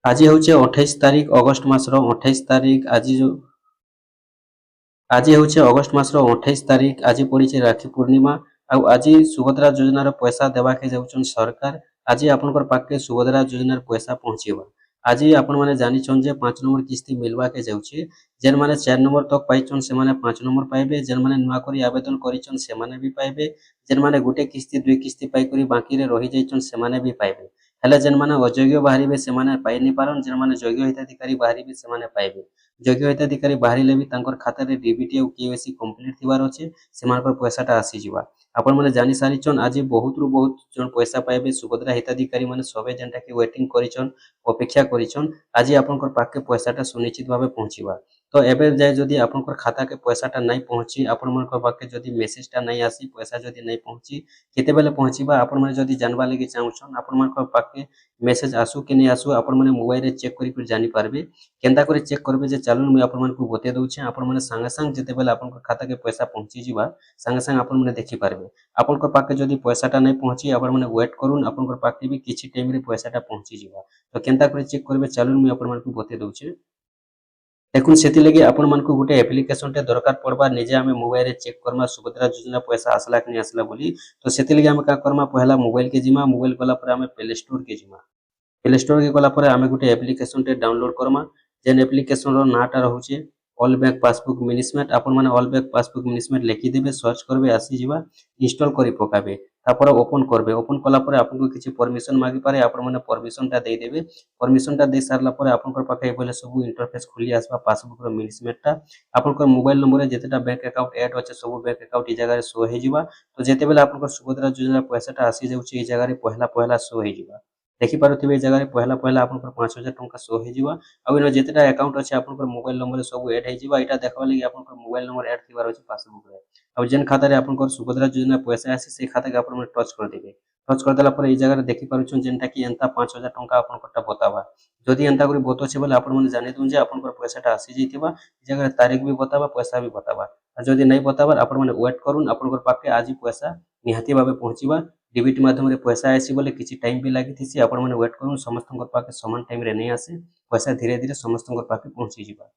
आज हूँ 28 तारीख अगस्ट मासर 28 तारीख आज हूँ अगस्ट मासर 28 तारीख आज पड़ी राखी पूर्णिमा। आज सुभद्रा योजनार पैसा देवाके जाउछन सरकार। आज आपनकर पाखे सुभद्रा योजनार पैसा पहुँचेबा। आज आपण माने जानिछन जे 5 नंबर किस्ती मिलवाके जाउछे। जेन माने 4 नंबर तक पाइछन से माने 5 नंबर पाइबे। जेन माने नुआ करी आवेदन करिछन से माने भी पाइबे। जेन माने गुटे किस्ती दुई किस्ती पाई करी बाकी रे रहि जाइछन से माने भी पाइबे। हेले जेन माने अयोग्य बाहरिबे से माने पाइ नि पारन। जेन माने योग्य हिताधिकारी बाहरिबे से माने पाइबे। योग्य हिताधिकारी बाहरिले भी तांकर खाता रे डीबीटी और केवाईसी कंप्लीट थिबार अछि। सेमानकर पैसाटा आसी जिबा। आपण माने जानि सारिछन आज बहुत रु बहुत जन पैसा पाइबे। सुभद्रा हिताधिकारी माने सबे जेनटा कि वेटिंग करिछन अपेक्षा करिछन। आज आपनकर पाखे पैसाटा सुनिश्चित भाबे पहुँचिबा। तो एबे जाय जदि आपनकर खाता के पैसाटा नहीं पहुँची आपण मानकर पाखे जदि मेसेजटा नहीं आसी पैसा जदि नहीं पहुँची केतेबेले पहुँचिबा आपण माने जदि जानबा लागि चाहुछन आपण मानकर पाखे मेसेज आसु कि नहीं आसु आपण माने मोबाइल रे चेक करि जानि पारबे। केनता करे चेक करबे जे चालू मुई आपण मानकु बते दउछे। आपण माने संगे संग जेतेबेले आपनकर खाता के पैसा पहुँची जिबा संगे संग आपण माने देखि पारबे। आपनकर पाखे जदि पैसाटा नहीं पहुँची आपण माने वेट करून आपनकर पाखे भी किछि टाइम रे पैसाटा पहुँची जिबा। तो केनता करे चेक करबे चालू मुई आपण मानकु बते दउछे। देखुन सेति लगे आपण मानकु गुटे एप्लिकेशन टे दरकार पड़बा। निजे आमे मोबाइल रे चेक करमा सुभद्रा योजना पैसा आसला कि नहीं आसला बोली। तो सेति लगे आमे का करमा पहला मोबाइल के जिमा। मोबाइल गला पर आमे प्ले स्टोर के जिमा। प्ले स्टोर के गला पर आमे गुटे एप्लिकेशन टे डाउनलोड करमा। जेन एप्लिकेशन रो नाटा रहउचे ऑल बैंक पासबुक मिनिस्मेट। आपण माने ऑल बैंक पासबुक मिनिस्मेट लिखि देबे सर्च करबे आसी जिबा। इंस्टॉल करि पकाबे तापर ओपन करबे। ओपन कला पर आपनको किछि परमिशन मागी पारे आपण माने परमिशन टा देई देबे। परमिशन टा दे सारला पर आपनकर पाखे बोले सब इंटरफेस खुली आसबा पासबुक रो मिनिस्मेट टा। आपनकर मोबाइल नंबर रे जेतेटा बैंक अकाउंट ऐड होचे सब बैंक अकाउंट ई जगह रे शो हे जिबा। तो जेतेबेले आपनकर सुभद्रा योजना पैसाटा आसी जाउचे ई जगह रे पहला पहला शो हे जिबा। देखि पारुथिबे ए जगह रे पहला पहला आपनकर 5000 टंका शो हे जिबा। आ इनो जेतेटा अकाउंट अछि आपनकर मोबाइल नंबर रे सब ऐड हे जिबा। एटा देखबा लागि आपनकर मोबाइल नंबर ऐड थिबार अछि पासबुक रे। अब जेन खाता रे आपनकर सुभद्रा योजना पैसा आसी से खाता के आपण माने टच कर देबे। टच कर देला पर ए जगह रे देखि पारुछन जेनटा कि एंता 5000 टंका आपनकर बतावा। जदि एंता करी बतोछे बोले आपण माने जानि दुन जे आपनकर पैसाटा आसी जैतिबा। ए जगह रे तारीख भी बतावा पैसा भी बतावा। आ जदि नहीं बतावा आपण माने वेट करून आपनकर पाखे आज पैसा निहाती भाबे पहुँचिबा। डीबीटी माध्यम रे पैसा आसी बोले किछि टाइम भी लागिथिसी। आपण माने वेट करून समस्तनकर पाखे समान टाइम रे नहीं आसे। पैसा धीरे धीरे समस्तनकर पाखे पहुँची जिबा।